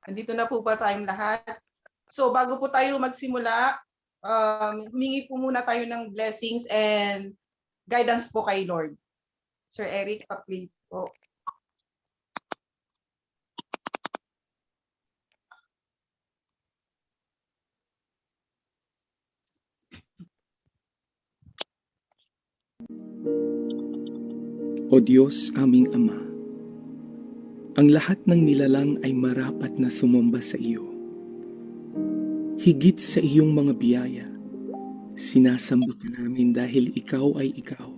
Nandito na po ba tayong lahat? So bago po tayo magsimula, humingi po muna tayo ng blessings and guidance po kay Lord. Sir Eric, pa-play po. O Diyos, aming Ama, ang lahat ng nilalang ay marapat na sumamba sa iyo. Higit sa iyong mga biyaya, sinasamba ka namin dahil ikaw ay ikaw.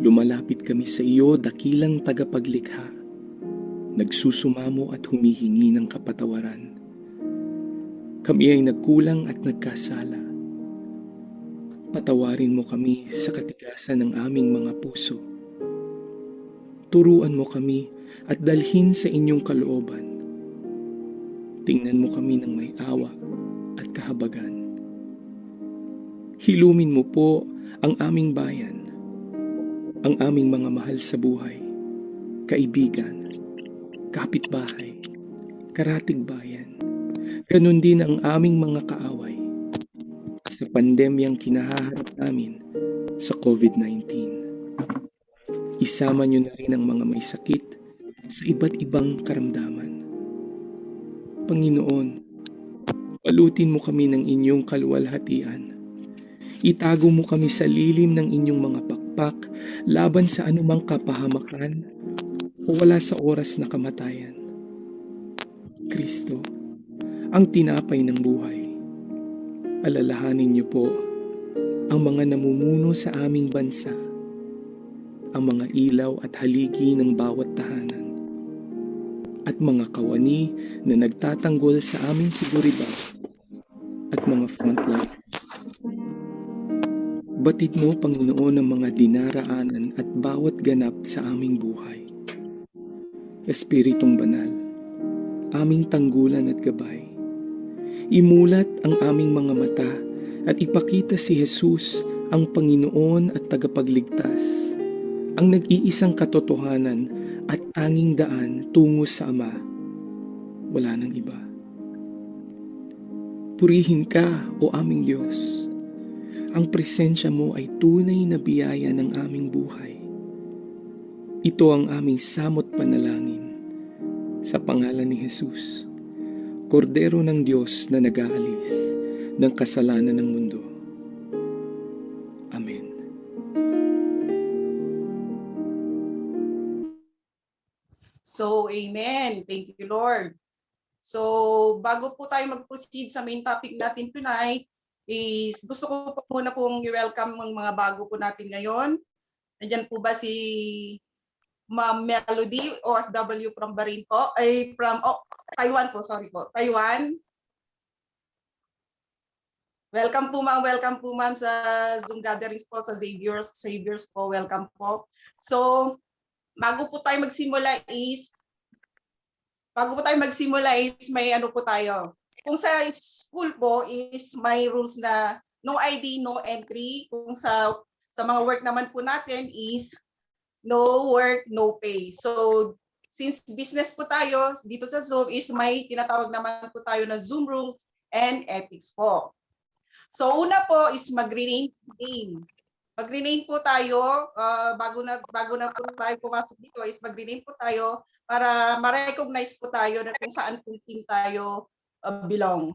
Lumalapit kami sa iyo, dakilang tagapaglikha, nagsusumamo at humihingi ng kapatawaran. Kami ay nagkulang at nagkasala. Patawarin mo kami sa katigasan ng aming mga puso. Turuan mo kami at dalhin sa inyong kalooban. Tingnan mo kami ng may awa at kahabagan. Hilumin mo po ang aming bayan, ang aming mga mahal sa buhay, kaibigan, kapitbahay, karatig bayan, ganun din ang aming mga kaaway sa pandemyang kinahaharap namin sa COVID-19. Isama niyo na rin ang mga may sakit sa iba't ibang karamdaman. Panginoon, palutin mo kami ng inyong kaluwalhatian. Itago mo kami sa lilim ng inyong mga pakpak laban sa anumang kapahamakan o wala sa oras na kamatayan. Kristo, ang tinapay ng buhay, alalahanin niyo po ang mga namumuno sa aming bansa, ang mga ilaw at haligi ng bawat tahanan, at mga kawani na nagtatanggol sa aming seguridad at mga frontline. Batid mo, Panginoon, ang mga dinaraanan at bawat ganap sa aming buhay. Espiritong Banal, aming tanggulan at gabay, imulat ang aming mga mata at ipakita si Jesus ang Panginoon at tagapagligtas, ang nag-iisang katotohanan at tanging daan tungo sa Ama. Wala nang iba. Purihin ka, o aming Diyos. Ang presensya mo ay tunay na biyaya ng aming buhay. Ito ang aming samot panalangin sa pangalan ni Jesus, Kordero ng Diyos na nag-aalis ng kasalanan ng mundo. Amen. So amen. Thank you, Lord. So bago po tayo mag-proceed sa main topic natin tonight, is gusto ko po muna pong i-welcome ang mga bago po natin ngayon. Nandiyan po ba si Ma'am Melody, OFW from Bahrain po? Ay, from Taiwan po, sorry po. Taiwan. Welcome po ma'am sa Zoom gatherings po, sa Xavier's po, welcome po. So, bago po tayo magsimula is may ano po tayo. Kung sa school po is may rules na no ID, no entry. Kung sa mga work naman po natin is no work, no pay. So, since business po tayo, dito sa Zoom is may tinatawag naman po tayo na Zoom rules and ethics po. So, una po is mag-rename name. Mag-rename po tayo, bago na po tayo pumasok dito is mag-rename po tayo para ma-recognize po tayo na kung saan po team tayo belong.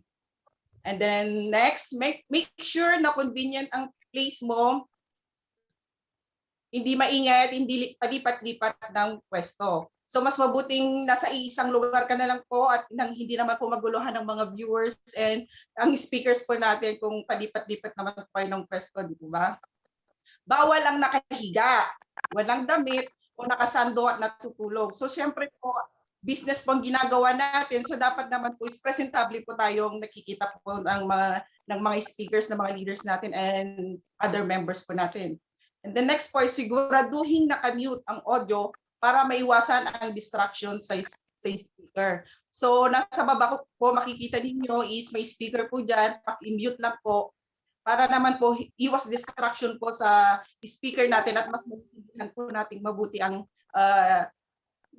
And then next, make sure na convenient ang place mo, hindi maingat, hindi palipat-lipat ng pwesto. So mas mabuting nasa isang lugar ka na lang po at nang hindi naman po maguluhan ng mga viewers and ang speakers po natin kung palipat-lipat naman po ng pwesto, di ba? Bawal ang nakahiga, walang damit o nakasando at natutulog. So syempre po, business po ang ginagawa natin, so dapat naman po is presentable po tayong nakikita po ng mga speakers, ng mga leaders natin and other members po natin. And the next po is siguraduhin naka-mute ang audio para maiwasan ang distraction sa speaker. So nasa baba po makikita ninyo is may speaker po dyan, paki-mute lang po para naman po iwas distraction po sa speaker natin at mas maintindihan po nating mabuti ang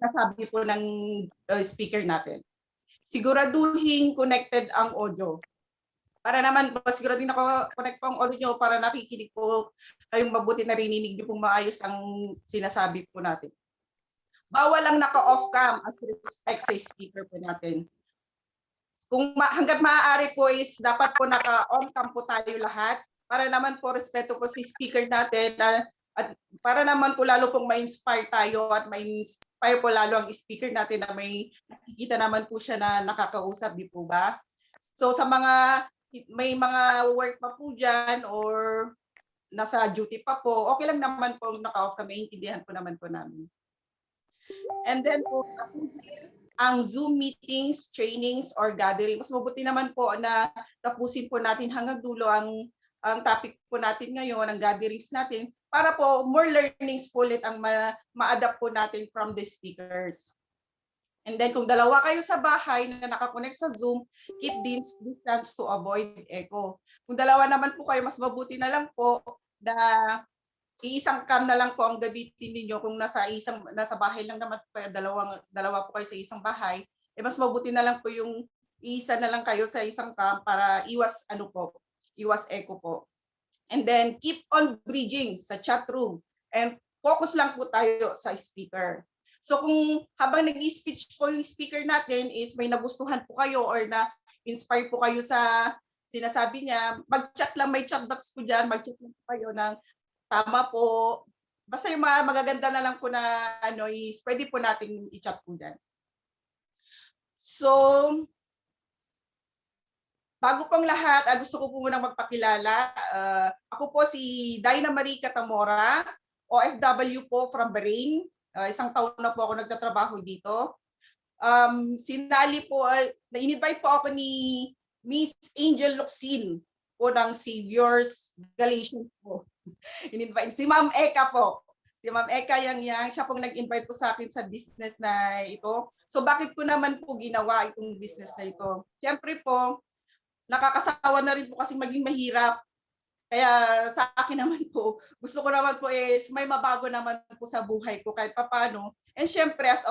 nasabi po ng speaker natin. siguraduhin connected ang audio. Para naman po, siguraduhin naka-connect po ang audio nyo para nakikinig po kayong mabuti, narinig nyo pong maayos ang sinasabi po natin. Bawal lang naka-off cam as respect sa speaker po natin. Kung hangga't maaari po is dapat po naka-on cam po tayo lahat para naman po respeto po si speaker natin at para naman po lalo pong ma-inspire tayo at ma-inspire po lalo ang speaker natin na may nakikita naman po siya na nakakausap, di po ba? So sa may mga work pa po dyan or nasa duty pa po, okay lang naman po naka-off cam, naiintindihan po naman po namin. And then po, ang Zoom meetings, trainings, or gathering. Mas mabuti naman po na tapusin po natin hanggang dulo ang topic po natin ngayon, ang gatherings natin, para po more learnings po ulit ang ma-adapt po natin from the speakers. And then kung dalawa kayo sa bahay na nakakonect sa Zoom, keep this distance to avoid echo. Kung dalawa naman po kayo, mas mabuti na lang po na iisang cam na lang po ang gamitin ninyo. Kung nasa bahay lang naman po kayo, dalawa po kayo sa isang bahay, mas mabuti na lang po yung isa na lang kayo sa isang cam para iwas echo po. And then keep on bridging sa chat room and focus lang po tayo sa speaker. So kung habang nag-i-speech po yung speaker natin is may nagustuhan po kayo or na-inspire po kayo sa sinasabi niya, mag-chat lang, may chat box po dyan, mag-chat lang po kayo ng tama po. Basta yung mga magaganda na lang po na is pwede po natin i-chat po dyan. So, bago pang lahat, gusto ko po munang magpakilala. Ako po si Daina Marie Catamora, OFW po from Bahrain. Isang taon na po ako nagtatrabaho dito. Na-invite po ako ni Miss Angel Locsin po ng Saviors Galatians po. In-invite si Ma'am Eka po. Si Ma'am Eka siya pong nag-invite po sa akin sa business na ito. So bakit ko naman po ginawa itong business na ito? Siyempre po, nakakasawa na rin po kasi maging mahirap. Kaya sa akin naman po, gusto ko naman po is may mabago naman po sa buhay ko kahit papaano. And syempre as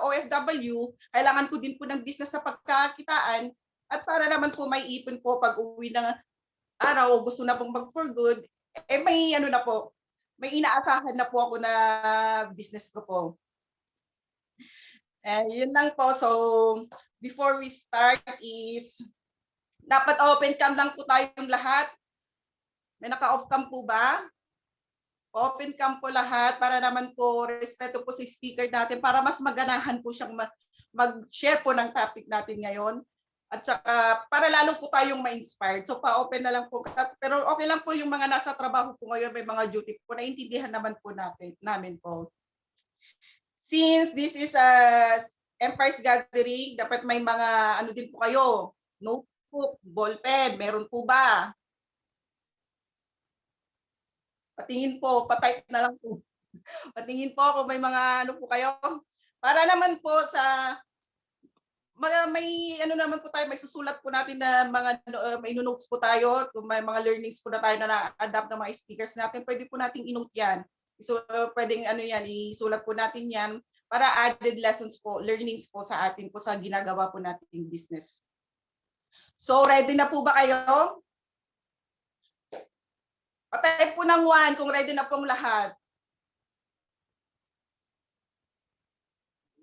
OFW, kailangan ko din po ng business na pagkakitaan at para naman po may ipon po pag uwi ng araw, gusto na pong mag for good, may may inaasahan na po ako na business ko po. Yun lang po. So before we start is dapat open cam lang po tayong lahat. May naka-off cam po ba? Open cam po lahat para naman po respeto po si speaker natin para mas maganahan po siyang mag-share po ng topic natin ngayon. At saka para lalo po tayong ma-inspired. So pa-open na lang po. Pero okay lang po yung mga nasa trabaho po ngayon, may mga duty po, naintindihan naman po namin po. Since this is a Empire's Gathering, dapat may mga din po kayo, notebook, ballpen, meron po ba? Patingin po, patype na lang po. Patingin po kung may mga po kayo. Para naman po sa may naman po tayo, may susulat po natin na mga may notes po tayo, kung may mga learnings po na tayo na na-adapt ng mga speakers natin, pwede po nating i-note yan. So pwedeng isulat po natin yan para added lessons po, learnings po sa atin po sa ginagawa po nating business. So ready na po ba kayo? Patype po ng 1 kung ready na pong lahat.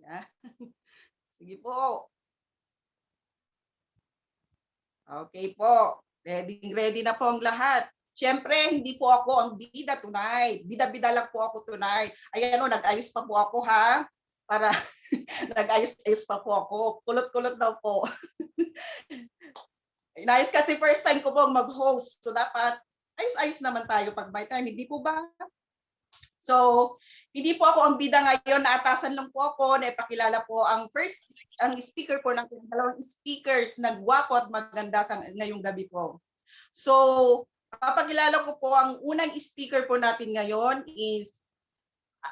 Yeah. Sige po. Okay po. Ready na po ang lahat. Siyempre, hindi po ako ang bida tonight. Bida-bida lang po ako tonight. Ayan nag-ayos pa po ako ha. Para nag-ayos pa po ako. Kulot-kulot daw po. Inayos kasi first time ko po mag-host. So dapat ayos-ayos naman tayo pag may time. Hindi po ba? So, hindi po ako ang bida ngayon, naatasan lang po ako, naipakilala po ang speaker po ng dalawang speakers na gwapo at maganda ngayong gabi po. So, papakilala ko po ang unang speaker po natin ngayon is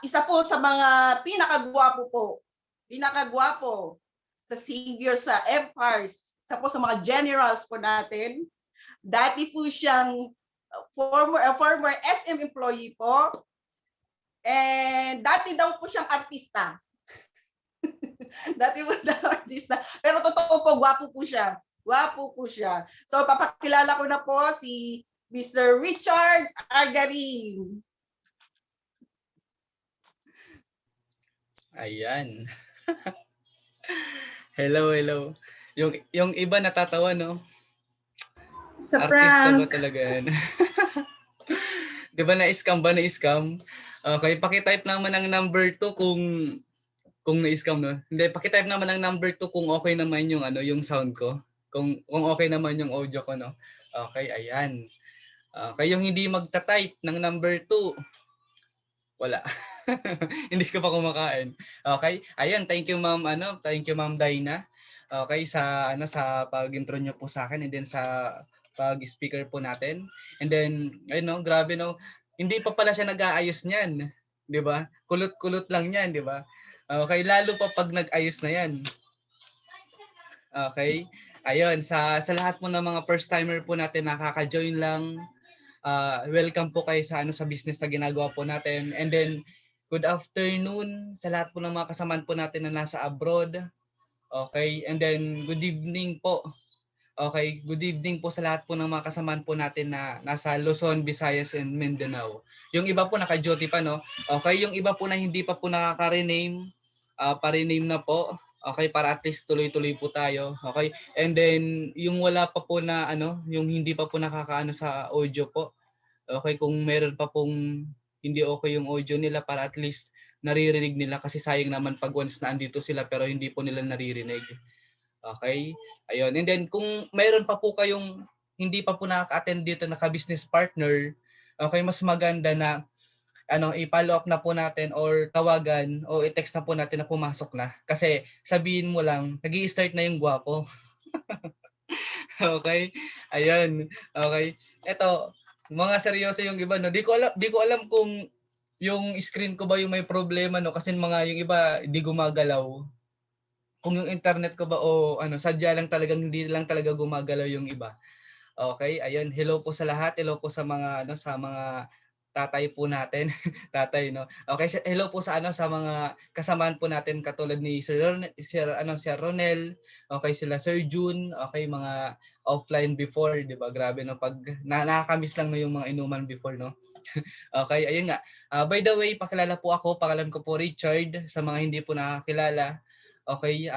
isa po sa mga pinakagwapo sa Savior sa Empires, isa po sa mga generals po natin. Dati po siyang former SM employee po. And dati daw po siyang artista. Dati po na artista. Pero totoo po, gwapo po siya. Gwapo po siya. So, papakilala ko na po si Mr. Richard Agarin. Ayan. Hello, hello. Yung iba natatawa, no? Sa Artista ba prank. talaga yan? Di ba na-scam ba? Na-scam? Okay, pakitype naman ng number 2 kung na-scam, no? Hindi, pakitype naman ng number 2 kung okay naman yung ano, yung sound ko. Kung okay naman yung audio ko, no? Okay, ayan. Okay, yung hindi magta-type ng number 2, wala. Hindi ko pa kumakain. Okay? Ayan, thank you Ma'am thank you Ma'am Dina. Okay, sa pag-intro niyo po sa akin and then sa pag-speaker po natin. And then ayun no, grabe no. Hindi pa pala siya nag-aayos niyan, 'di ba? Kulot-kulot lang niyan, 'di ba? Okay, lalo pa pag nag-ayos na 'yan. Okay? Ayun, sa lahat po ng mga first timer po natin nakaka-join lang. Welcome po kayo sa business na ginagawa po natin. And then good afternoon sa lahat po ng mga kasamaan po natin na nasa abroad. Okay? And then good evening po. Okay, good evening po sa lahat po ng mga kasamaan po natin na nasa Luzon, Visayas and Mindanao. Yung iba po naka-duty pa, no? Okay, yung iba po na hindi pa po nakaka-rename, pa-rename na po. Okay, para at least tuloy-tuloy po tayo. Okay? And then yung wala pa po na yung hindi pa po nakakaano sa audio po. Okay, kung meron pa pong hindi okay yung audio nila para at least naririnig nila kasi sayang naman pag once na andito sila pero hindi po nila naririnig. Okay? Ayun. And then kung meron pa po kayong hindi pa po nakaka-attend dito na ka-business partner, okay, mas maganda na i-follow up na po natin or tawagan o i-text na po natin na pumasok na. Kasi sabihin mo lang, nag-i-start na yung gwapo. Okay? Ayun. Okay. Ito, mga seryoso yung iba, no. Di ko alam kung yung screen ko ba yung may problema, no, kasi yung iba di gumagalaw. Kung yung internet ko ba o sadya lang talagang hindi lang talaga gumagalaw yung iba. Okay, ayun. Hello po sa lahat. Hello po sa mga sa mga tatay po natin. Tatay, no. Okay, hello po sa mga kasamaan po natin katulad ni Sir Ronel, okay, sila Sir June, okay, mga offline before, 'di ba? Grabe no pag nakakamiss lang no yung mga inuman before, no. Okay, ayun nga. By the way, pakilala po ako. Pangalan ko po Richard sa mga hindi po nakakilala. Okay,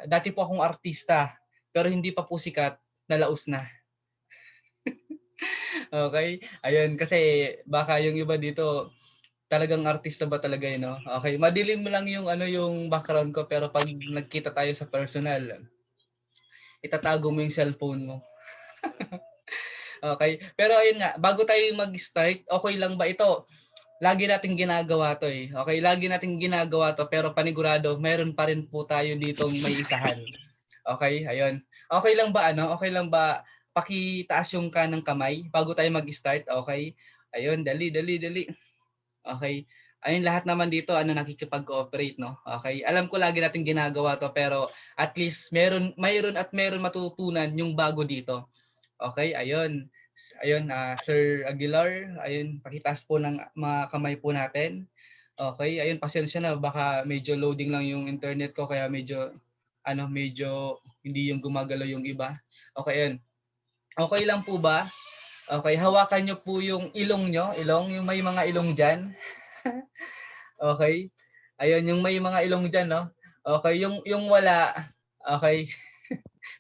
dati po akong artista pero hindi pa po sikat, nalaos na. Okay? Ayun, kasi baka yung iba dito, talagang artista ba talaga yun, no? Okay, madilim lang yung yung background ko pero pag nagkita tayo sa personal, itatago mo yung cellphone mo. Okay? Pero ayun nga, bago tayo mag-start, okay lang ba ito? Lagi nating ginagawa to eh. Okay, lagi nating ginagawa to pero panigurado, meron pa rin po tayo ditong may isahan. Okay, ayun. Okay lang ba Okay lang ba pakitaas yung kanang kamay bago tayo mag-start? Okay. Ayun, dali. Okay. Ayun, lahat naman dito nakikipag-cooperate, no? Okay. Alam ko lagi nating ginagawa to pero at least meron matutunan yung bago dito. Okay, ayun. Ayun, Sir Aguilar, ayun, pakitaas po ng mga kamay po natin. Okay, ayun, pasensya na baka medyo loading lang yung internet ko kaya medyo hindi yung gumagalaw yung iba. Okay, ayun. Okay lang po ba? Okay, hawakan nyo po yung ilong nyo, yung may mga ilong dyan. Okay. Ayun, yung may mga ilong dyan, no? Okay, yung wala, okay.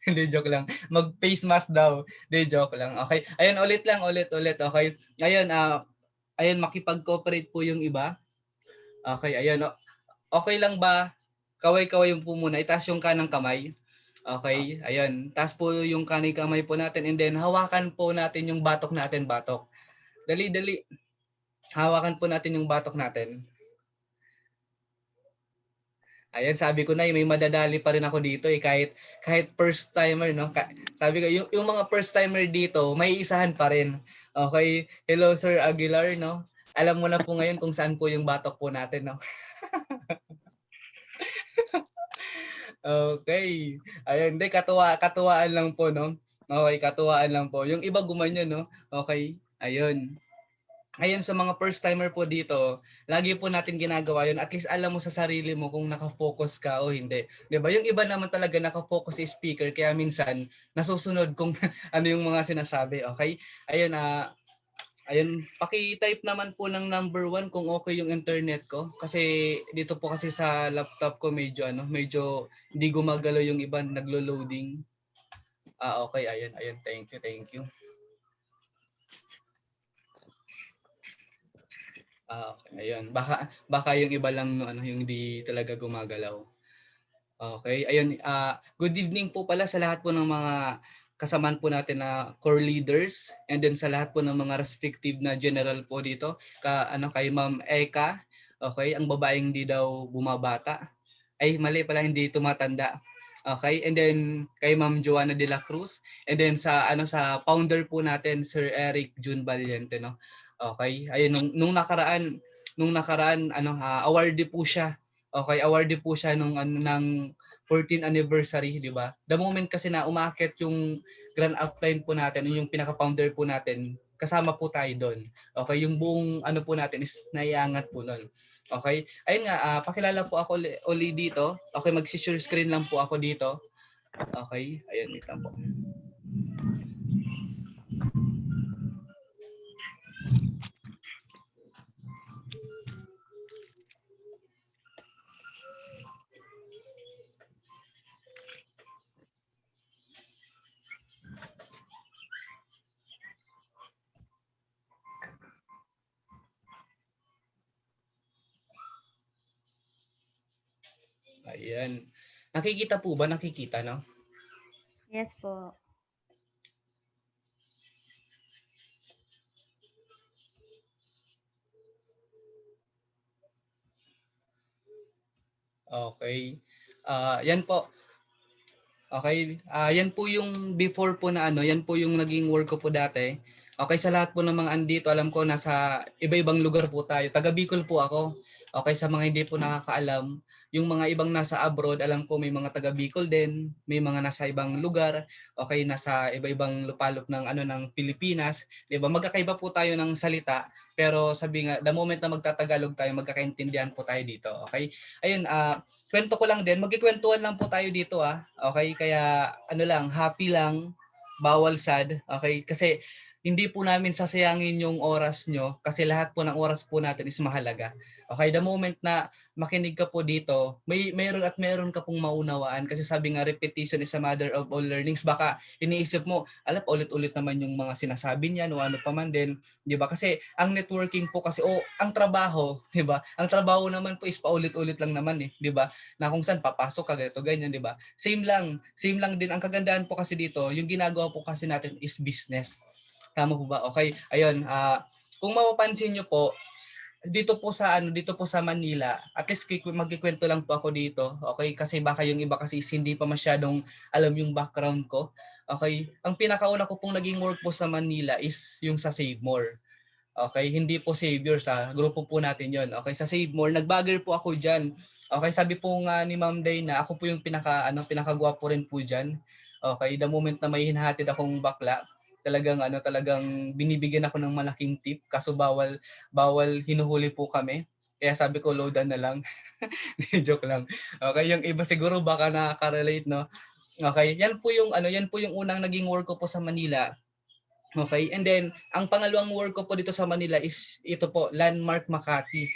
Hindi, joke lang. Mag-face mask daw. Hindi, joke lang. Okay. Ayun, ulit. Okay. Ayun, ayun, makipag-cooperate po yung iba. Okay, ayun. Okay lang ba? Kaway-kaway po muna. Itaas yung kanang kamay. Okay, ayun. Taas po yung kanang kamay po natin and then hawakan po natin yung batok natin, batok. Dali. Hawakan po natin yung batok natin. Ayan, sabi ko na may madadali pa rin ako dito kahit first timer, no. Sabi ko yung mga first timer dito, may isahan pa rin. Okay. Hello Sir Aguilar, no. Alam mo na po ngayon kung saan po yung batok po natin, no. Okay. Ayun, hindi katuwaan lang po, no. Okay, katuwaan lang po. Yung iba gumanyan, no. Okay. Ayun. Ayun sa mga first timer po dito, lagi po natin ginagawa yun. At least alam mo sa sarili mo kung nakafocus ka o hindi. 'Di ba? Yung iba naman talaga nakafocus sa speaker kaya minsan nasusunod kung ano yung mga sinasabi. Okay? Ayun ayun, paki-type naman po ng number 1 kung okay yung internet ko kasi dito po kasi sa laptop ko medyo hindi gumagalaw yung iba naglo-loading. Okay, ayun. Thank you. Okay, ayun. Baka yung iba lang no, yung hindi talaga gumagalaw. Okay, ayun. Good evening po pala sa lahat po ng mga kasamaan po natin na core leaders and then sa lahat po ng mga respective na general po dito. Kay Ma'am Eka. Okay, ang babaeng hindi daw bumabata. Ay, mali pala, hindi tumatanda. Okay, and then kay Ma'am Joanna de la Cruz and then sa founder po natin Sir Eric June Valiente, no. Okay, ayun nung nakaraan awardee po siya. Okay, awardee po siya nung ng 14th anniversary, di ba? The moment kasi na umakyat yung grand upline po natin, yung pinaka-founder po natin, kasama po tayo doon. Okay, yung buong po natin is naiangat po noon. Okay? Ayun nga, pakilala po ako uli dito. Okay, mag-share screen lang po ako dito. Okay, ayun, wait lang po. Ayan. Nakikita po ba? Nakikita, no? Yes po. Okay. Yan po. Okay, yan po yung before po na yan po yung naging work ko po dati. Okay, sa lahat po ng mga andito, alam ko nasa iba-ibang lugar po tayo. Taga Bicol po ako. Okay, sa mga hindi po nakakaalam, yung mga ibang nasa abroad, alam ko may mga taga Bicol din, may mga nasa ibang lugar, okay, nasa iba-ibang lupalop ng Pilipinas, 'di ba? Magkakaiba po tayo ng salita, pero sabi nga, the moment na magtatagalog tayo, magkakaintindihan po tayo dito. Okay? Ayun, kwento ko lang din, magkikwentuhan lang po tayo dito Okay, kaya lang, happy lang, bawal sad. Okay, kasi hindi po namin sasayangin yung oras nyo kasi lahat po ng oras po natin is mahalaga. Okay, the moment na makinig ka po dito, meron ka pong maunawaan kasi sabi nga repetition is a mother of all learnings. Baka iniisip mo, ulit-ulit naman yung mga sinasabi niya o ano pa man din, 'di ba? Kasi ang networking po kasi ang trabaho, 'di ba? Ang trabaho naman po is paulit-ulit lang naman 'di ba? Na kung saan papasok ka ganito ganyan, 'di ba? Same lang din ang kagandahan po kasi dito, yung ginagawa po kasi natin is business. Tama po ba? Okay. Ayun, kung mapapansin niyo po, dito po sa Manila, at least magkikwento lang po ako dito. Okay? Kasi baka yung iba kasi hindi pa masyadong alam yung background ko. Okay? Ang pinakauna ko pong naging work po sa Manila is yung sa Save More. Okay, hindi po Savior sa grupo po natin 'yon. Okay, sa Save More, nag-bagger po ako diyan. Okay, sabi po nga ni Ma'am Day na ako po yung pinakagwapo rin po diyan. Okay, the moment na may hinahatid akong bakla, talagang binibigyan ako ng malaking tip kaso bawal hinuhuli po kami. Kaya sabi ko loadan na lang. Joke lang. Okay, yung iba siguro baka nakaka-relate, no. Okay, yan po yung unang naging work ko po sa Manila. Okay, and then ang pangalawang work ko po dito sa Manila is ito po, Landmark Makati.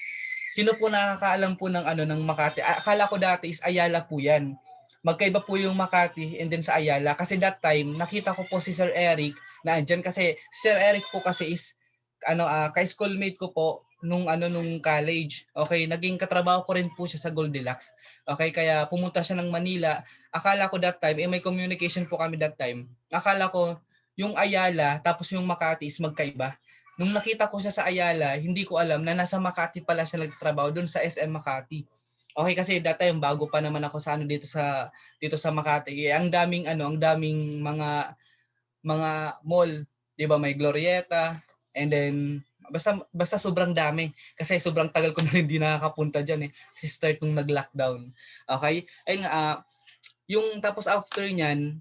Sino po nakakaalam po ng Makati? Akala ko dati is Ayala po 'yan. Magkaiba po yung Makati and then sa Ayala kasi that time nakita ko po si Sir Eric na andyan kasi si Sir Eric po kasi is ka-schoolmate ko po nung college. Okay, naging katrabaho ko rin po siya sa Goldilocks. Okay, kaya pumunta siya ng Manila. Akala ko that time, may communication po kami that time. Akala ko yung Ayala tapos yung Makati is magkaiba. Nung nakita ko siya sa Ayala, hindi ko alam na nasa Makati pala siya nagtatrabaho doon sa SM Makati. Okay, kasi dati yung bago pa naman ako sa dito sa Makati. Ang daming mga mall, 'di ba? May Glorieta and then basta sobrang dami kasi sobrang tagal ko na hindi nakakapunta diyan kasi start nung nag-lockdown. Okay? Ayun nga yung tapos after niyan,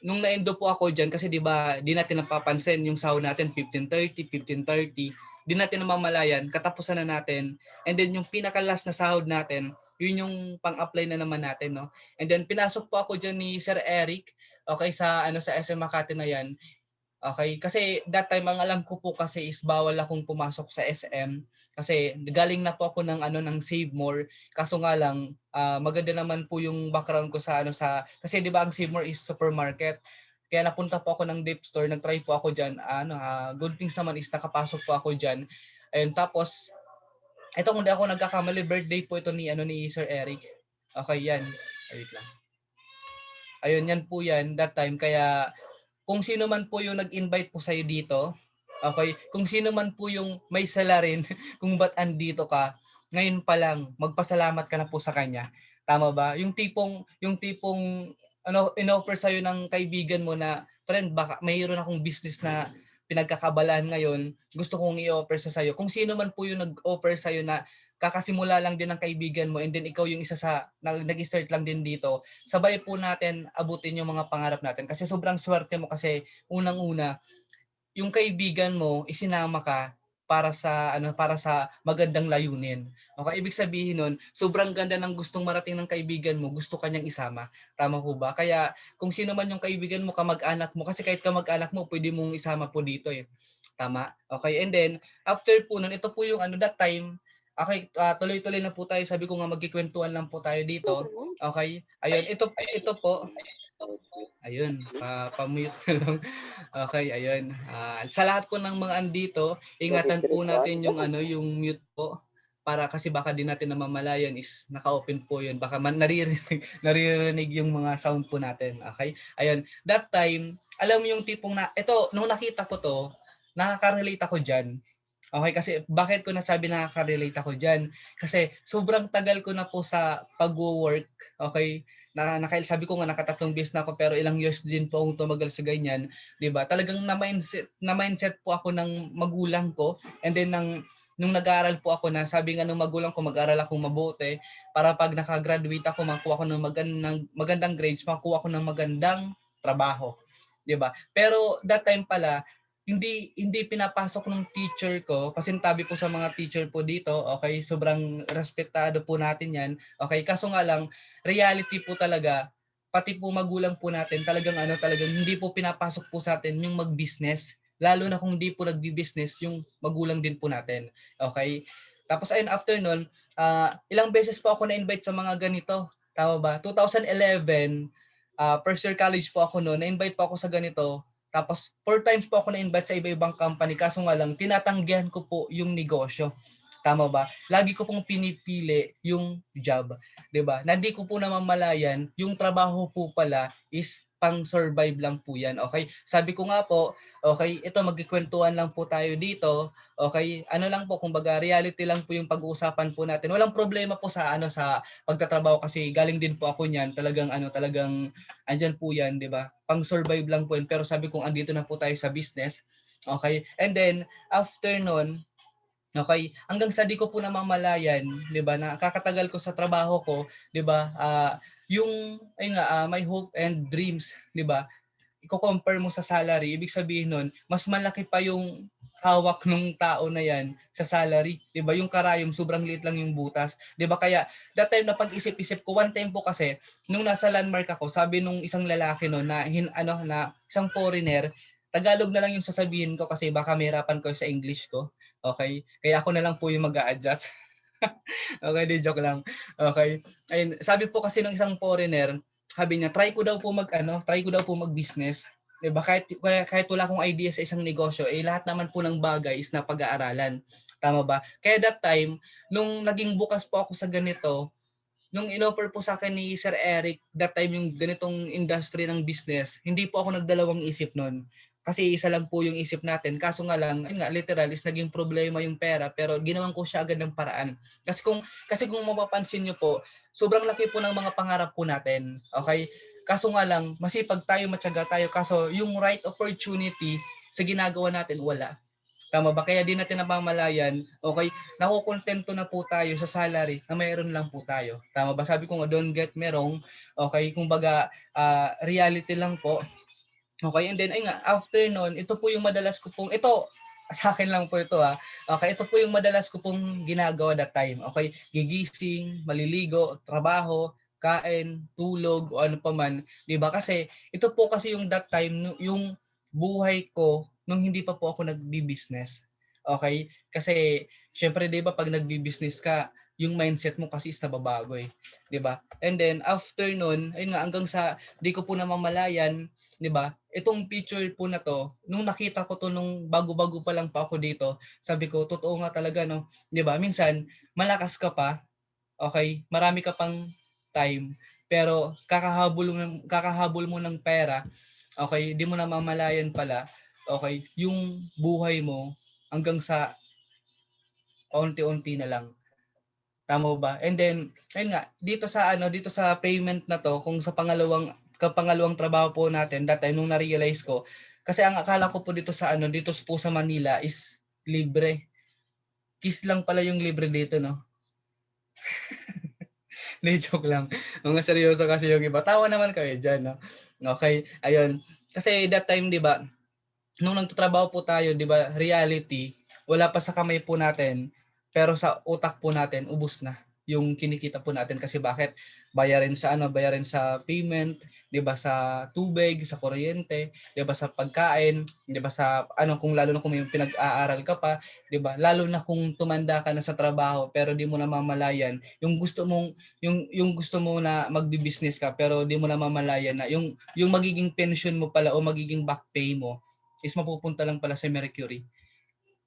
nung na-endo po ako diyan kasi 'di ba, di natin napapansin yung sahod natin 15:30, 15:30, di natin namamalayan katapusan na natin. And then yung pinaka-last na sahod natin, yun yung pang-apply na naman natin, no. And then pinasok po ako diyan ni Sir Eric, okay, sa sa SM Makati na 'yan. Okay, kasi that time ang alam ko po kasi is bawal akong pumasok sa SM kasi galing na po ako ng Save More. Kaso nga lang maganda naman po yung background ko sa kasi 'di ba ang Save More is supermarket. Kaya napunta po ako ng Deep Store, nag-try po ako diyan. Good things naman is nakapasok po ako diyan. And tapos ito kung di ako nagkakamali, birthday po ito ni Sir Eric. Okay, yan. Wait lang. Ayun, yan po yan that time. Kaya kung sino man po yung nag-invite po sa'yo dito, okay, kung sino man po yung may salarin kung ba't andito ka, ngayon pa lang, magpasalamat ka na po sa kanya. Tama ba? Yung tipong in-offer sa'yo ng kaibigan mo na, friend, baka mayroon akong business na pinagkakabalaan ngayon, gusto kong i-offer sa sa'yo. Kung sino man po yung nag-offer sa'yo na kakasimula lang din ng kaibigan mo and then ikaw yung isa sa nag-start lang din dito, sabay po natin abutin yung mga pangarap natin kasi sobrang swerte mo kasi unang-una yung kaibigan mo isinama ka para sa magandang layunin. Okay, ibig sabihin nun, sobrang ganda ng gustong marating ng kaibigan mo, gusto kanyang isama. Tama po ba? Kaya kung sino man yung kaibigan mo, kamag-anak mo, kasi kahit kamag-anak mo, pwede mong isama po dito eh. Tama? Okay, and then after po nun, ito po yung that time. Okay, tuloy-tuloy na po tayo. Sabi ko nga magkikwentuhan lang po tayo dito. Okay? Ayun, ito po. Ayun, pa-mute na lang. Okay, ayun. Sa lahat po ng mga andito, ingatan po natin yung mute po para kasi baka din natin namamalayan is naka-open po 'yun. Baka naririnig yung mga sound po natin. Okay? Ayun, that time, alam mo yung tipong ito nung nakita ko to, nakaka-relate ako diyan. Okay, kasi bakit ko nasabi nakaka-relate ako diyan? Kasi sobrang tagal ko na po sa pagwo-work, okay? Sabi ko nga nakatatlong beses na ako pero ilang years din po akong tumagal sa ganyan, 'di ba? Talagang na-mindset po ako ng magulang ko and then nung nag-aaral po ako na sabi nga ng magulang ko mag-aral akong mabuti para pag naka-graduate ako makuha ko ng magandang grades, makuha ko ng magandang trabaho, 'di ba? Pero that time pala hindi pinapasok ng teacher ko kasi tabi po sa mga teacher po dito, okay? Sobrang respetado po natin 'yan. Okay, kaso nga lang reality po talaga pati po magulang po natin talagang hindi po pinapasok po sa atin yung mag-business. Lalo na kung hindi po nagbi-business yung magulang din po natin. Okay? Tapos ayun after nun, ilang beses po ako na-invite sa mga ganito. Tama ba? 2011, first year college po ako noon, na-invite po ako sa ganito. Tapos 4 times po ako na-invite sa iba-ibang company kaso nga lang tinatanggihan ko po yung negosyo. Tama ba? Lagi ko pong pinipili yung job, 'di ba? Na hindi ko po namamalayan yung trabaho po pala is pang-survive lang po 'yan. Okay? Sabi ko nga po, okay, ito magkikwentuhan lang po tayo dito. Okay? Ano lang po, kumbaga reality lang po yung pag-uusapan po natin. Walang problema po sa pagtatrabaho kasi galing din po ako niyan. Talagang andyan po 'yan, 'di ba? Pang-survive lang po 'yan. Pero sabi ko andito na po tayo sa business. Okay? And then after nun, okay, hanggang sa di ko po namamalayan, 'di ba, na kakatagal ko sa trabaho ko, 'di ba? Yung my hope and dreams, 'di ba? Iko-compare mo sa salary, ibig sabihin nun, mas malaki pa yung hawak nung tao na yan sa salary, 'di ba? Yung karayom sobrang liit lang yung butas, 'di ba? Kaya that time na pag-isip-isip ko, one time po kasi nung nasa landmark ako, sabi nung isang lalaki no na isang foreigner, Tagalog na lang yung sasabihin ko kasi baka mahirapan ko sa English ko. Okay? Kaya ako na lang po yung mag-a-adjust. Okay, di joke lang. Okay. Ayun, sabi po kasi ng isang foreigner, sabi niya, try ko daw po mag-business. 'Di ba? Kahit wala akong idea sa isang negosyo, lahat naman po ng bagay is napag-aaralan. Tama ba? Kaya that time, nung naging bukas po ako sa ganito, nung inoffer po sa akin ni Sir Eric, that time yung ganitong industry ng business, hindi po ako nagdalawang isip noon. Kasi isa lang po yung isip natin. Kaso nga lang, yun nga, literal is naging problema yung pera pero ginawan ko siya agad ng paraan. Kasi kung mapapansin nyo po, sobrang laki po ng mga pangarap po natin. Okay? Kaso nga lang, masipag tayo, matyaga tayo. Kaso yung right opportunity sa ginagawa natin, wala. Tama ba? Kaya di natin napamalayan, okay, nakukontento na po tayo sa salary na mayroon lang po tayo. Tama ba? Sabi ko nga, don't get me wrong, okay, kumbaga, reality lang po. Okay, and then ay nga, after nun, ito po yung madalas ko pong, ito, sa akin lang po ito Okay, ito po yung madalas ko pong ginagawa that time. Okay, gigising, maliligo, trabaho, kain, tulog, o ano pa man. Diba? Kasi, ito po kasi yung that time, yung buhay ko, nung hindi pa po ako nagbi-business. Okay? Kasi, syempre, diba, pag nagbi-business ka, yung mindset mo kasi is nababago eh. Diba? And then, after nun, ayun nga, hanggang sa, di ko po namamalayan, 'di ba? Itong picture po na 'to, nung nakita ko 'to nung bago-bago pa lang pa ako dito, sabi ko, totoo nga talaga 'no, 'di ba? Minsan malakas ka pa, okay? Marami ka pang time, pero kakahabol mo ng pera, okay? Di mo namamalayan pala, okay? Yung buhay mo hanggang sa paunti-unti na lang. Tama ba? And then, ayun nga, dito sa payment na to, kung sa pangalawang trabaho po natin, that time nung na-realize ko, kasi ang akala ko po dito po sa Manila is libre. Kiss lang pala yung libre dito, no? Hindi, joke lang. Mga seryoso kasi yung iba. Tawa naman kayo dyan, no? Okay, ayun. Kasi that time, di ba, nung nagtatrabaho po tayo, di ba, reality, wala pa sa kamay po natin, pero sa utak po natin, ubus na yung kinikita po natin kasi bakit bayarin sa payment, 'di ba, sa tubig, sa kuryente, 'di ba, sa pagkain, 'di ba, sa ano kung lalo na kung may pinag-aaral ka pa, 'di ba? Lalo na kung tumanda ka na sa trabaho pero di mo namamalayan yung gusto mo na magbi-business ka pero di mo namamalayan na yung magiging pension mo pala o magiging back pay mo is mapupunta lang pala sa Mercury.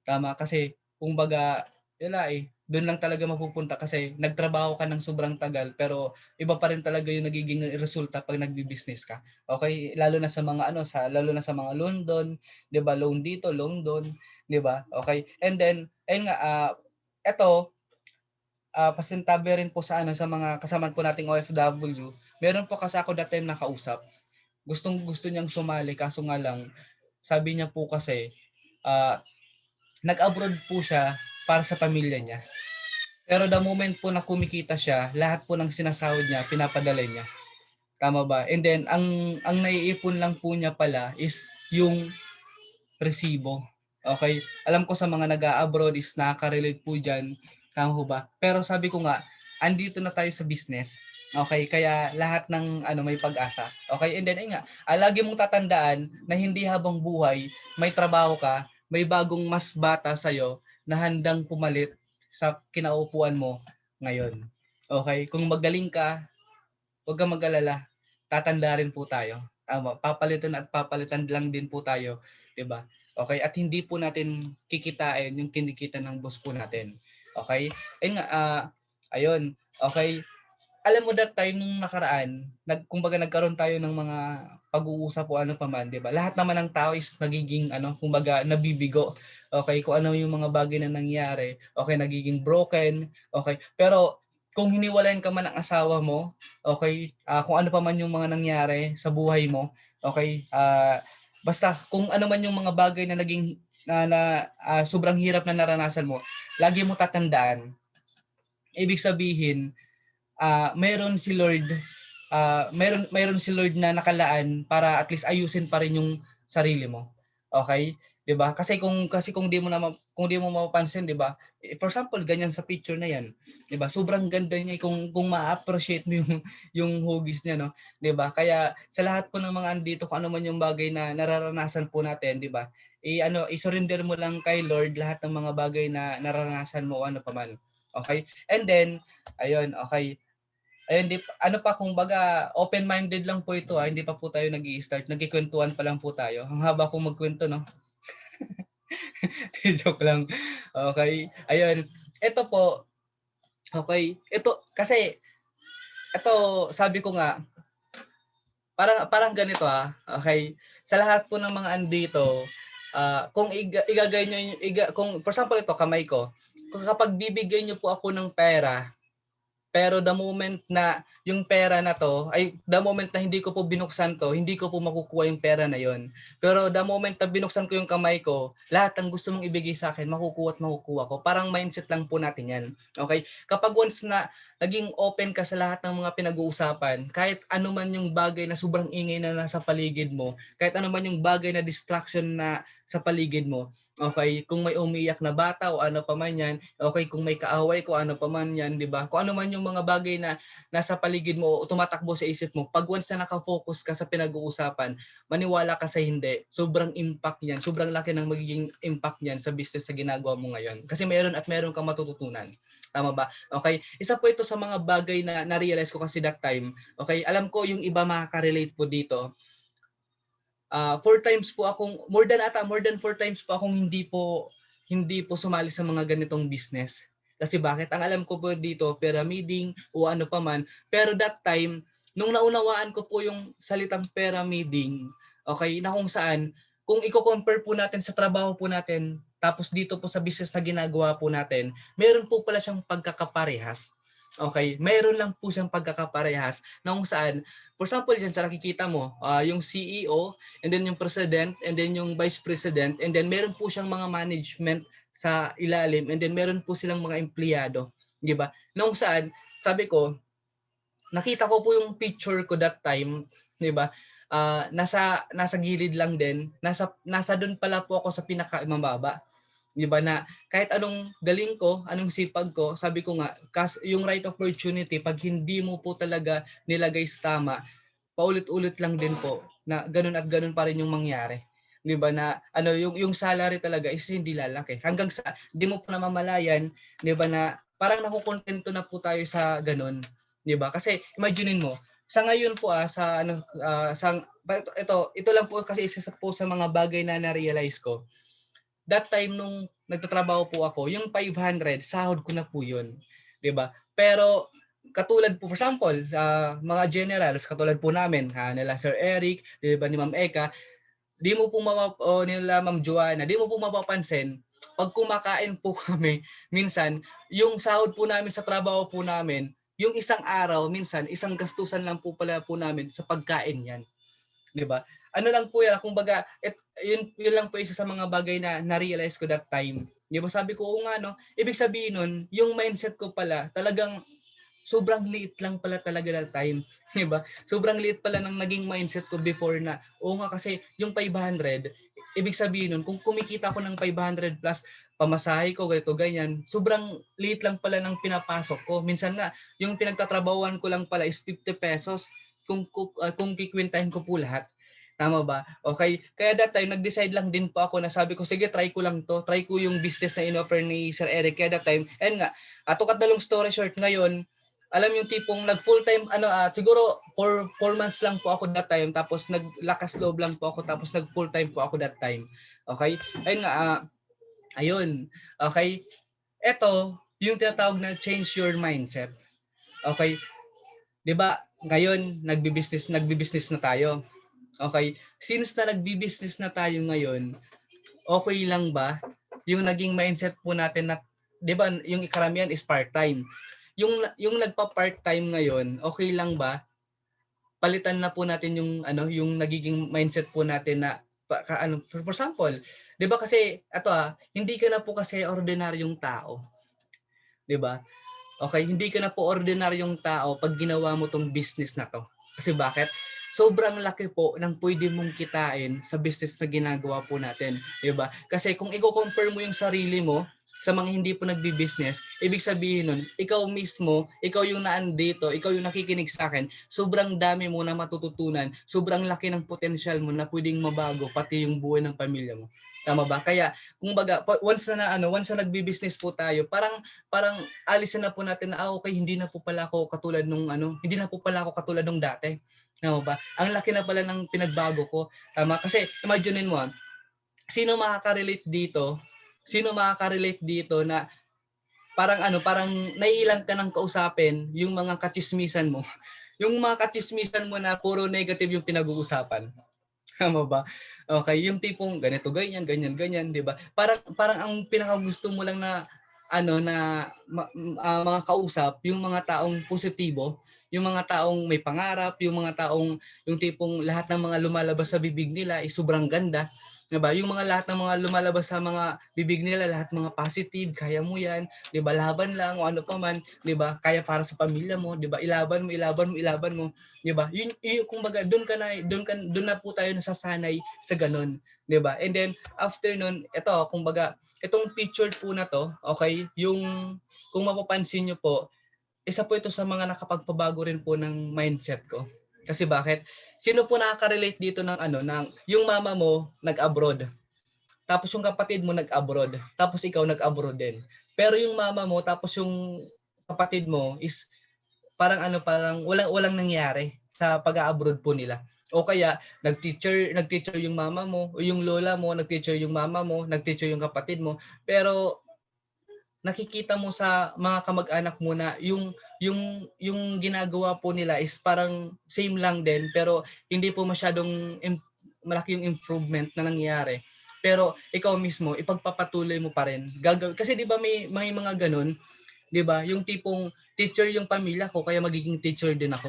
Tama, kasi kumbaga, wala doon lang talaga mapupunta kasi nagtrabaho ka ng sobrang tagal pero iba pa rin talaga yung nagiging resulta pag nagbi-business ka. Okay, lalo na sa mga London, 'di ba? Loan dito, loan doon, 'di ba? Okay. And then ayun nga eto pasintabi rin po sa mga kasama po nating OFW. Meron po kasi ako that time nakausap. Gustong-gusto niyang sumali kaso nga lang sabi niya po kasi ah, nag-abroad po siya para sa pamilya niya. Pero the moment po na kumikita siya, lahat po ng sinasahod niya, pinapadala niya. Tama ba? And then, ang naiipon lang po niya pala is yung resibo. Okay? Alam ko sa mga nag-abroad is nakaka-relate po dyan. Tama ho ba? Pero sabi ko nga, andito na tayo sa business. Okay? Kaya lahat ng may pag-asa. Okay? And then, ayun nga, lagi mong tatandaan na hindi habang buhay, may trabaho ka, may bagong mas bata sa'yo na handang pumalit sa kinaupuan mo ngayon. Okay? Kung magaling ka, huwag kang mag-alala. Tatanda rin po tayo. Tama, papalitan at papalitan lang din po tayo, 'di ba? Okay, at hindi po natin kikitain yung kinikita ng boss po natin. Okay? Ayun nga, ayun. Okay. Alam mo that time nung nakaraan, kumbaga nagkaroon tayo ng mga pag-uusap o ano pa man, 'di ba? Lahat naman ng tao is nagiging kumbaga nabibigo. Okay, kung ano yung mga bagay na nangyari, okay, nagiging broken, okay. Pero kung hiniwalayan ka man ng asawa mo, okay, kung ano pa man yung mga nangyari sa buhay mo, okay, basta kung ano man yung mga bagay na naging sobrang hirap na naranasan mo, lagi mo tatandaan. Ibig sabihin, meron si Lord mayroon si Lord na nakalaan para at least ayusin pa rin yung sarili mo. Okay? 'Di ba? Kung di mo mapapansin, 'di ba? For example, ganyan sa picture na 'yan. 'Di ba? Sobrang ganda niya kung ma-appreciate mo yung hugis niya, no? 'Di ba? Kaya sa lahat po ng mga andito kung ano man yung bagay na nararanasan po natin, 'di ba? I-surrender mo lang kay Lord lahat ng mga bagay na nararanasan mo o ano pa man. Okay? And then ayun, okay. Ayun, ano pa kung baga open-minded lang po ito hindi pa po tayo nag-i-start, nagkikwentuhan pa lang po tayo. Ang haba kong magkwento, no? Joke lang. Okay. Ayun. Ito po, okay. Ito kasi sabi ko nga parang ganito Okay. Sa lahat po ng mga andito, kung igagay niyo kung for example ito kamay ko, kung kapag bibigyan niyo po ako ng pera, pero the moment na yung pera na to, the moment na hindi ko po binuksan to, hindi ko po makukuha yung pera na yon. Pero the moment na binuksan ko yung kamay ko, lahat ng gusto mong ibigay sa akin, makukuha at makukuha ko. Parang mindset lang po natin yan. Okay? Kapag once na naging open ka sa lahat ng mga pinag-uusapan, kahit ano man yung bagay na sobrang ingay na nasa paligid mo, kahit ano man yung bagay na distraction na sa paligid mo, okay, kung may umiiyak na bata o ano pa man yan, okay, kung may kaaway ko ano pa man yan, di ba? Kung ano man yung mga bagay na nasa paligid mo o tumatakbo sa isip mo, pag once na nakafocus ka sa pinag-uusapan, maniwala ka sa hindi, sobrang impact niyan, sobrang laki ng magiging impact niyan sa business na ginagawa mo ngayon. Kasi meron kang matututunan. Tama ba? Okay? Isa po ito sa mga bagay na na-realize ko kasi that time. Okay? Alam ko yung iba makaka-relate po dito. 4 times po akong, more than 4 times po akong hindi po sumali sa mga ganitong business. Kasi bakit? Ang alam ko po dito, pyramiding o ano pa man. Pero that time, nung naunawaan ko po yung salitang pyramiding, okay, na kung saan, kung i-compare po natin sa trabaho po natin, tapos dito po sa business na ginagawa po natin, meron po pala siyang pagkakaparehas. Okay, meron lang po siyang pagkakaparehas na kung saan, for example, dyan sa nakikita mo, yung CEO, and then yung president, and then yung vice president, and then meron po siyang mga management sa ilalim, and then meron po silang mga empleyado, di ba? Nung saan, sabi ko, nakita ko po yung picture ko that time, di ba? Nasa gilid lang din, nasa doon pala po ako sa pinakamababa. Di ba na kahit anong galing ko, anong sipag ko, sabi ko nga, yung right opportunity, pag hindi mo po talaga nilagay sa tama, paulit-ulit lang din po na ganun at ganun pa rin yung mangyari. 'Di ba na ano yung salary talaga is hindi lalaki. Hanggang sa di mo pa namamalayan, 'di ba na parang nakukontento na po tayo sa ganun, 'di ba? Kasi imaginein mo, sa ngayon po ito lang po kasi isa po sa mga bagay na na-realize ko. That time nung nagtatrabaho po ako, yung 500 sahod ko na po 'yun, 'di ba? Pero katulad po, for example, mga generals katulad po namin, nila Sir Eric, 'di ba, ni Ma'am Eka, di mo po o nila Ma'am Joanna, di mo po mapapansin pag kumakain po kami, minsan yung sahod po namin sa trabaho po namin, yung isang araw minsan isang gastusan lang po pala po namin sa pagkain 'yan. 'Di ba? Ano lang po yan, kumbaga, yun lang po isa sa mga bagay na na-realize ko that time. 'Di ba? Sabi ko, oo nga, no? Ibig sabihin nun, yung mindset ko pala, talagang sobrang liit lang pala talaga that time. 'Di ba? Sobrang liit pala ng naging mindset ko before na, oo nga kasi yung 500, ibig sabihin nun, kung kumikita ako ng 500 plus, pamasahe ko, ganito, ganyan, sobrang liit lang pala ng pinapasok ko. Minsan nga, yung pinagtatrabawan ko lang pala is 50 pesos kung kikwentahin ko po lahat. Tama ba? Okay. Kaya that time, nag-decide lang din po ako na sabi ko, sige, try ko lang to. Try ko yung business na in-offer ni Sir Eric. Kaya that time, and nga, to cut the long story short, ngayon, alam yung tipong nag full time siguro for 4 months lang po ako that time, tapos naglakas loob lang po ako, tapos nag full time po ako that time. Okay? Ayun nga, ayun. Okay? Ito, yung tinatawag na change your mindset. Okay? 'Di ba? Ngayon nagbi-business na tayo. Okay? Since na nagbi-business na tayo ngayon, okay lang ba yung naging mindset po natin na 'di ba, yung karamihan is part-time. Yung nagpa-part-time ngayon, okay lang ba? Palitan na po natin yung nagiging mindset po natin na for example, 'di ba kasi hindi ka na po kasi ordinaryong tao, 'di ba? Okay, hindi ka na po ordinaryong tao pag ginawa mo tong business na to. Kasi bakit? Sobrang laki po ng pwede mong kitain sa business na ginagawa po natin, 'di ba? Kasi kung i-compare mo yung sarili mo sa mga hindi po nagbi-business, ibig sabihin nun, ikaw mismo, ikaw yung naandito, ikaw yung nakikinig sa akin, sobrang dami mo na matututunan, sobrang laki ng potensyal mo na pwedeng mabago pati yung buhay ng pamilya mo. Tama ba? Kaya, kumbaga, once na nagbi-business po tayo, parang alisin na po natin na okay, hindi na po pala ako katulad nung dati. Tama ba? Ang laki na pala ng pinagbago ko. Tama? Kasi imaginein mo, sino makaka-relate dito? Sino makaka-relate dito na parang naiilang ka ng kausapin yung mga kachismisan mo. Yung mga kachismisan mo na puro negative yung pinag-uusapan. Tama ba? Okay, yung tipong ganito, ganyan, ganyan, ganyan, 'di ba? Parang ang pinakagusto mo lang na na mga kausap, yung mga taong positibo, yung mga taong may pangarap, yung mga taong yung tipong lahat ng mga lumalabas sa bibig nila ay sobrang ganda, 'di ba? Yung mga lahat ng mga lumalabas sa mga bibig nila lahat mga positive, kaya mo 'yan, 'di ba? Laban lang o ano pa man, 'di ba? Kaya para sa pamilya mo, 'di ba? Ilaban mo, ilaban mo, ilaban mo, 'di ba? Yun kumbaga doon na po tayo nasasanay sa ganun, 'di ba? And then after nun, ito kumbaga itong picture po na to, okay? Yung kung mapapansin niyo po, isa po ito sa mga nakapagpabago rin po ng mindset ko. Kasi bakit? Sino po nakaka-relate dito ng ng yung mama mo nag-abroad, tapos yung kapatid mo nag-abroad, tapos ikaw nag-abroad din. Pero yung mama mo tapos yung kapatid mo is parang walang nangyari sa pag-a-abroad po nila. O kaya nag-teacher yung mama mo o yung lola mo, nag-teacher yung mama mo, nag-teacher yung kapatid mo, pero nakikita mo sa mga kamag-anak mo na yung ginagawa po nila is parang same lang din pero hindi po masyadong malaki yung improvement na nangyayari. Pero ikaw mismo ipagpapatuloy mo pa rin. Kasi 'di ba may mga ganun, 'di ba? Yung tipong teacher yung pamilya ko kaya magiging teacher din ako.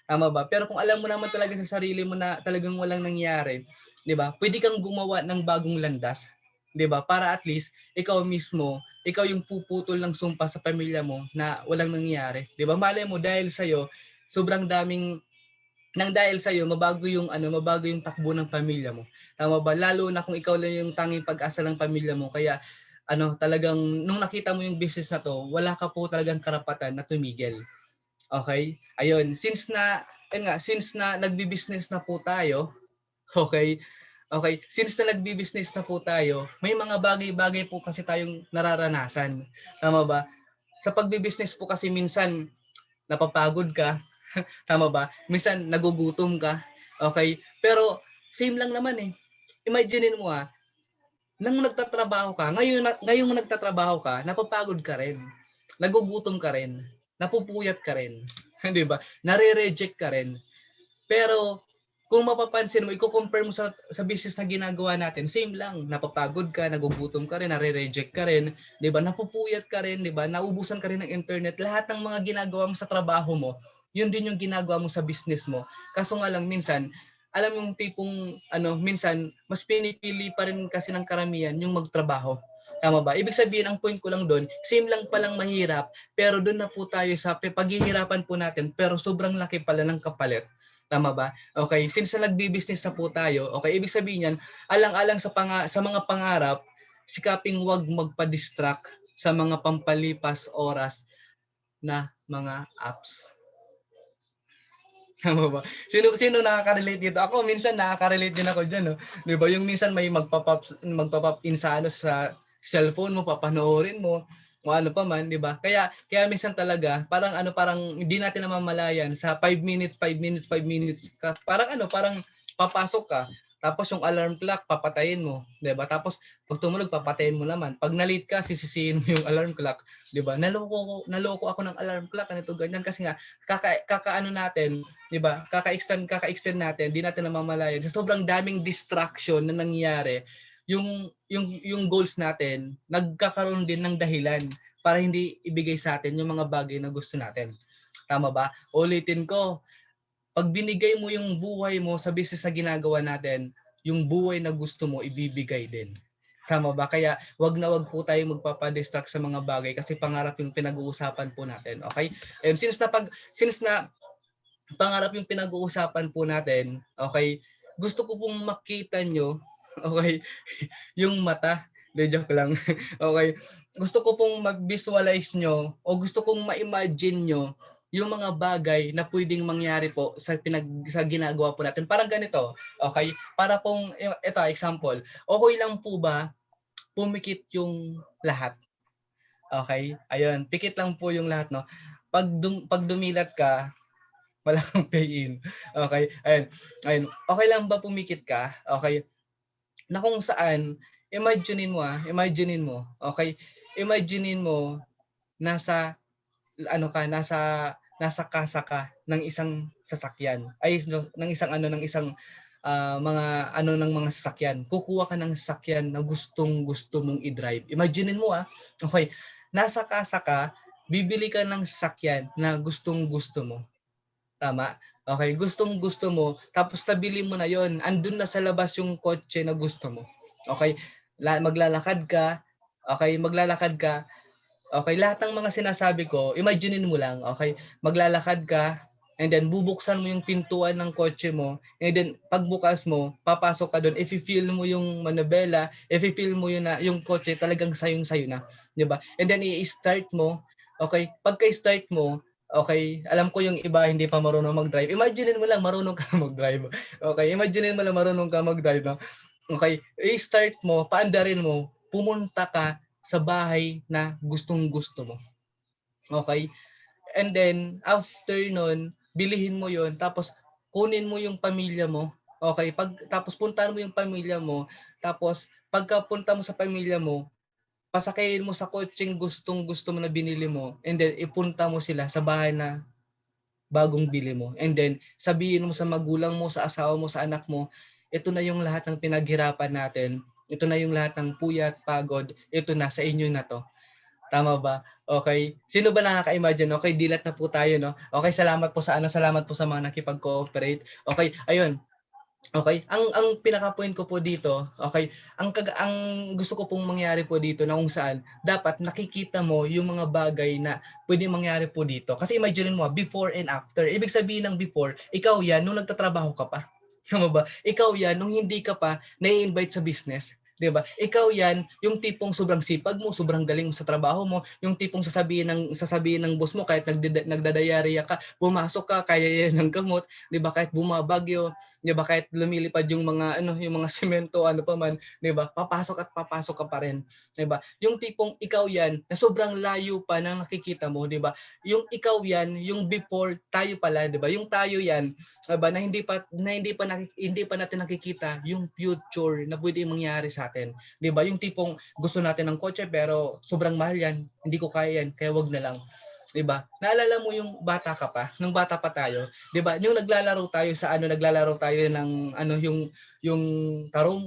Tama ba? Pero kung alam mo naman talaga sa sarili mo na talagang walang nangyari, 'di ba? Pwede kang gumawa ng bagong landas, 'di ba? Para at least ikaw mismo, ikaw yung puputol ng sumpa sa pamilya mo na walang nangyari, 'di ba? Malay mo dahil sa sobrang daming nang dahil sa mabago yung takbo ng pamilya mo. Tama ba? Lalo na kung ikaw lang yung tanging pag-asa ng pamilya mo. Kaya talagang nung nakita mo yung business na to, wala ka po talagang karapatan na tumigil. Okay? Ayun, since na nagbi-business na po tayo, okay? Okay, since na nagbi-business na po tayo, may mga bagay-bagay po kasi tayong nararanasan. Tama ba? Sa pagbi-business po kasi minsan napapagod ka, tama ba? Minsan nagugutom ka, okay? Pero same lang naman eh. Imaginein mo nang nagtatrabaho ka, ngayong nagtatrabaho ka, napapagod ka rin. Nagugutom ka rin. Napupuyat ka rin. 'Di ba? Nare-reject ka rin. Pero kung mapapansin mo, i-compare mo sa business na ginagawa natin, same lang. Napapagod ka, nagugutom ka rin, nare-reject ka rin, 'di ba? Napupuyat ka rin, 'di ba? Nauubusan ka rin ng internet. Lahat ng mga ginagawa mo sa trabaho mo, yun din yung ginagawa mo sa business mo. Kaso nga lang minsan, alam yung tipong minsan mas pinipili pa rin kasi ng karamihan yung magtrabaho. Tama ba? Ibig sabihin, ang point ko lang doon, same lang palang mahirap, pero doon na po tayo sa paghihirapan po natin, pero sobrang laki pala ng kapalit. Tama ba? Okay, since na nagbi-business na po tayo, okay, ibig sabihin yan, alang-alang sa mga pangarap, sikaping wag magpa-distract sa mga pampalipas oras na mga apps. Tama ba? Sino nakaka-relate dito? Ako minsan nakaka-relate din ako diyan, no. 'Di ba? Yung minsan may magpa-pop in sa cellphone mo, papanoorin mo, o ano pa man, 'di ba? Kaya minsan talaga parang hindi natin namamalayan sa 5 minutes ka, parang papasok ka, tapos yung alarm clock papatayin mo, 'di ba? Tapos pag tumunog papatayin mo naman. Pag na-late ka, sisisihin mo yung alarm clock, 'di ba? Naloko ako ng alarm clock, ganito ganyan kasi nga kakaano natin, 'di ba? Kaka-extend natin, di natin namamalayan. Sa sobrang daming distraction na nangyayari, yung goals natin nagkakaroon din ng dahilan para hindi ibigay sa atin yung mga bagay na gusto natin. Tama ba? Ulitin ko, pag binigay mo yung buhay mo sa business na ginagawa natin, yung buhay na gusto mo ibibigay din. Tama ba? Kaya wag po tayo magpapa-distract sa mga bagay kasi pangarap yung pinag-uusapan po natin. Okay? And since na pangarap yung pinag-uusapan po natin, okay, gusto ko pong makita nyo, okay, yung mata. De, joke lang. Okay. Gusto ko pong mag-visualize nyo o gusto kong ma-imagine nyo yung mga bagay na pwedeng mangyari po sa ginagawa po natin. Parang ganito, okay? Para pong, ito, example, okay lang po ba pumikit yung lahat? Okay? Ayun, pikit lang po yung lahat, no? Pag dumilat ka, wala kang pay-in. Okay? Ayun. Ayun. Okay lang ba pumikit ka? Okay? Na kung saan, imaginein mo, okay? Imaginein mo nasa nasa kasa ka ng isang sasakyan. Ay no, ng isang mga sasakyan. Kukuha ka ng sasakyan na gustong-gusto mong i-drive. Imaginein mo okay. nasa kasa ka, bibili ka ng sasakyan na gustong-gusto mo. Tama? Okay, gustong-gusto mo, tapos nabili mo na yon. Andun na sa labas yung kotse na gusto mo. Okay? Maglalakad ka, okay, maglalakad ka, okay, lahat ng mga sinasabi ko, imaginein mo lang, okay? Maglalakad ka, and then bubuksan mo yung pintuan ng kotse mo, and then pagbukas mo, papasok ka doon, i-feel mo yung manabela, i-feel mo yun na yung kotse talagang sayong-sayo na, 'di ba? And then i-start mo, okay? Pagka-start mo, okay, alam ko yung iba hindi pa marunong mag-drive. Imaginein mo lang marunong ka mag-drive. Okay, imaginein mo lang marunong ka mag-drive, no? Okay, i-start mo, paandarin mo, pumunta ka sa bahay na gustong-gusto mo. Okay? And then, after nun, bilihin mo yon, tapos kunin mo yung pamilya mo. Okay? Tapos puntahan mo yung pamilya mo. Tapos, pagkapunta mo sa pamilya mo, pasakayin mo sa kotseng gustong-gusto mo na binili mo. And then, ipunta mo sila sa bahay na bagong bili mo. And then, sabihin mo sa magulang mo, sa asawa mo, sa anak mo, ito na yung lahat ng pinaghirapan natin. Ito na yung lahat ng puyat, pagod. Ito na, sa inyo na to. Tama ba? Okay. Sino ba nakaka-imagine? Okay, dilat na po tayo, no? Okay, salamat po sa mga nakipag-cooperate. Okay, ayun. Okay, ang pinaka-point ko po dito, okay, ang gusto ko pong mangyari po dito na kung saan dapat nakikita mo yung mga bagay na pwedeng mangyari po dito. Kasi imagine mo, before and after. Ibig sabihin ng before, ikaw yan nung nagtatrabaho ka pa. Tama ba? Ikaw yan nung hindi ka pa nai-invite sa business. 'Di ba? Ikaw yan, yung tipong sobrang sipag mo, sobrang galing mo sa trabaho mo, yung tipong sasabihin ng boss mo kahit nagdadayarya ka, pumasok ka, kaya yan ng gamot, 'di ba? Kahit bumabagyo, 'di ba, kahit lumilipad yung mga yung mga semento ano pa man, 'di ba, papasok at papasok ka pa rin, 'di ba? Yung tipong ikaw yan na sobrang layo pa ng nakikita mo, 'di ba? Yung ikaw yan, yung before tayo pala, 'di ba? Yung tayo yan, 'di ba, na hindi pa natin nakikita yung future na pwedeng mangyari sa atin, 'di ba? Yung tipong gusto natin ng kotse pero sobrang mahal yan, hindi ko kaya yan, kaya wag na lang. 'Di ba? Naalala mo yung bata ka pa, nung bata pa tayo, 'di ba? Yung naglalaro tayo ng yung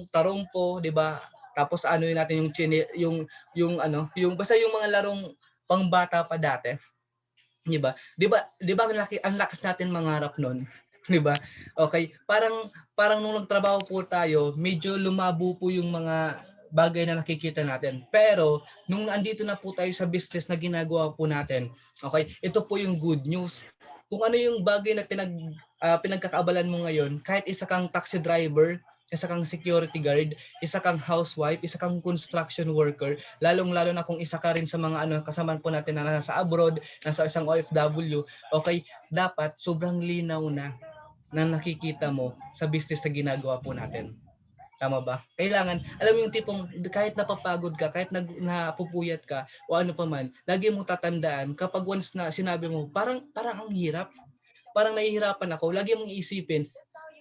tarumpo, 'di ba? Tapos ano yun natin yung basta yung mga larong pangbata pa dati, 'di ba? 'Di ba ang lakas natin mangarap noon, 'di ba? Okay, parang nung nagtrabaho po tayo, medyo lumabo po yung mga bagay na nakikita natin. Pero nung andito na po tayo sa business na ginagawa po natin, okay, ito po yung good news. Kung ano yung bagay na pinagkakaabalan mo ngayon, kahit isa kang taxi driver, isa kang security guard, isa kang housewife, isa kang construction worker, lalong-lalo na kung isa ka rin sa mga kasama po natin na nasa abroad, nasa isang OFW, okay, dapat sobrang linaw na nakikita mo sa business na ginagawa po natin. Tama ba? Kailangan, alam mo yung tipong kahit napapagod ka, kahit napupuyat ka, o ano pa man, lagi mong tatandaan kapag once na sinabi mo, parang ang hirap, parang nahihirapan ako, lagi mong iisipin,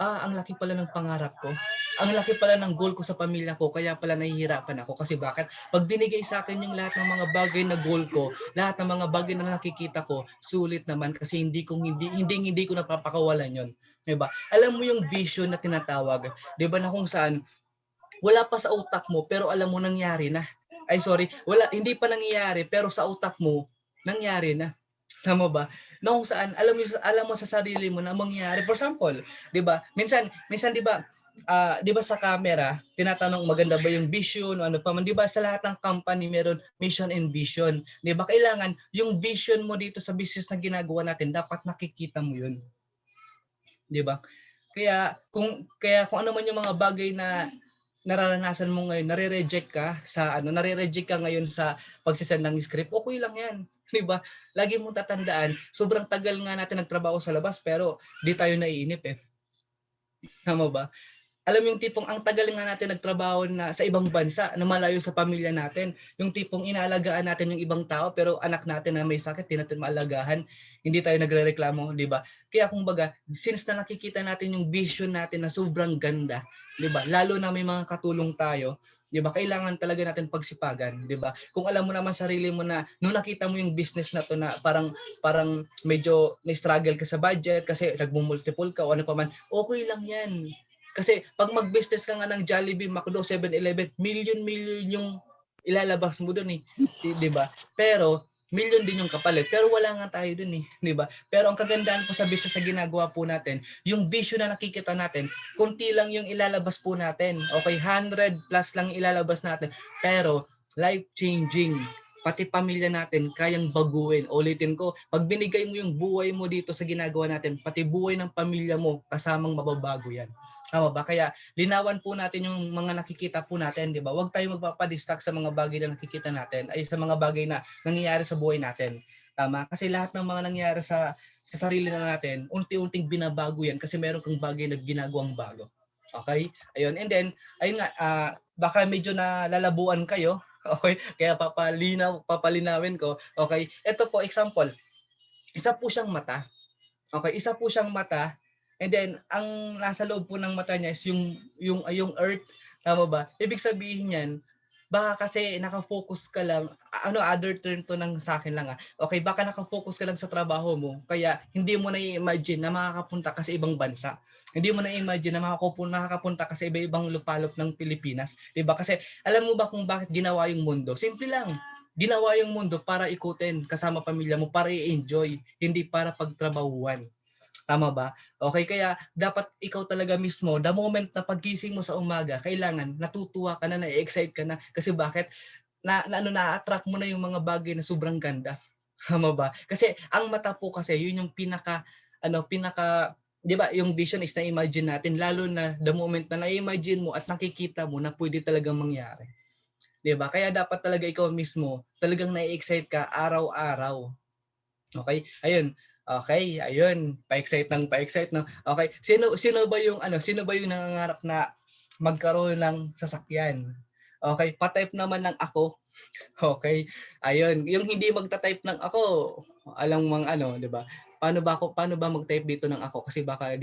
ang laki pala ng pangarap ko. Ang laki pala ng goal ko sa pamilya ko, kaya pala nahihirapan ako. Kasi bakit? Pag binigay sa akin yung lahat ng mga bagay na goal ko, lahat ng mga bagay na nakikita ko, sulit naman kasi hindi ko napapakawalan yon. 'Di ba? Alam mo yung vision na tinatawag, 'di ba, na kung saan wala pa sa utak mo pero alam mo nangyari na. Ay sorry, hindi pa nangyayari pero sa utak mo nangyari na. Tama ba? Na kung saan alam mo sa sarili mo na mangyayari. For example, 'di ba? Minsan 'di ba, 'di ba sa camera, tinatanong maganda ba yung vision o ano pa man, 'di ba sa lahat ng company meron mission and vision. 'Di ba kailangan yung vision mo dito sa business na ginagawa natin dapat nakikita mo 'yun. 'Di ba? Kaya kung ano man yung mga bagay na nararanasan mo ngayon, nare-reject ka ngayon sa pagsisend ng script, okay lang 'yan, 'di ba? Lagi mong tatandaan, sobrang tagal nga natin nagtrabaho sa labas pero di tayo naiinip eh. Tama ba? Alam mo yung tipong ang tagal nga natin nagtrabaho na sa ibang bansa na malayo sa pamilya natin, yung tipong inaalagaan natin yung ibang tao pero anak natin na may sakit di natin maalagaan, hindi tayo nagrereklamo, di ba? Kaya kumbaga, since na nakikita natin yung vision natin na sobrang ganda, di ba? Lalo na may mga katulong tayo, di ba? Kailangan talaga natin pagsipagan, di ba? Kung alam mo naman sarili mo na nung nakita mo yung business na to na parang medyo na-struggle ka sa budget kasi nagmumultiple ka o ano pa man, okay lang 'yan. Kasi pag mag-business ka nga ng Jollibee, McDo, 7-Eleven, million yung ilalabas mo dun eh. Di ba? Pero, milyon din yung kapalit. Pero wala nga tayo dun eh. Di ba? Pero ang kagandahan po sa business na ginagawa po natin, yung vision na nakikita natin, kunti lang yung ilalabas po natin. Okay, 100 plus lang ilalabas natin. Pero, life-changing. Pati pamilya natin, kayang baguhin. Ulitin ko, pag binigay mo yung buhay mo dito sa ginagawa natin, pati buhay ng pamilya mo, kasamang mababago yan. Tama ba? Kaya, linawan po natin yung mga nakikita po natin, di ba? Huwag tayo magpapadistract sa mga bagay na nakikita natin, ay sa mga bagay na nangyayari sa buhay natin. Tama? Kasi lahat ng mga nangyayari sa sarili na natin, unti-unting binabago yan kasi meron kang bagay na ginagawang bago. Okay? Ayun. And then, ayun nga, baka medyo nalalabuan kayo. Okay? Kaya papalinawin ko. Okay? Ito po, example. Isa po siyang mata. Okay? Isa po siyang mata. And then, ang nasa loob po ng mata niya is yung earth. Tama ba? Ibig sabihin yan, baka kasi nakafocus ka lang, other term to ng sa akin lang Okay, baka nakafocus ka lang sa trabaho mo, kaya hindi mo na i-imagine na makakapunta ka sa ibang bansa. Hindi mo na i-imagine na makakapunta ka sa iba-ibang lupalop ng Pilipinas. Diba? Kasi alam mo ba kung bakit ginawa yung mundo? Simple lang. Ginawa yung mundo para ikutin kasama pamilya mo, para i-enjoy, hindi para pagtrabahuan. Tama ba? Okay, kaya dapat ikaw talaga mismo, the moment na paggising mo sa umaga, kailangan natutuwa ka na, na-excite ka na. Kasi bakit? Na-attract mo na yung mga bagay na sobrang ganda. Tama ba? Kasi ang mata po kasi, yun yung pinaka, 'di ba, yung vision is na-imagine natin, lalo na the moment na na-imagine mo at nakikita mo na pwede talagang mangyari. 'Di ba? Kaya dapat talaga ikaw mismo, talagang na-excite ka araw-araw. Okay? Ayun. Okay, ayun. Pa-excite no. Okay. Sino ba yung nangangarap na magkaroon ng sasakyan? Okay, pa-type naman ng ako. Okay. Ayun, yung hindi magta-type ng ako, alam mang 'di ba? Paano ba mag-type dito ng ako kasi baka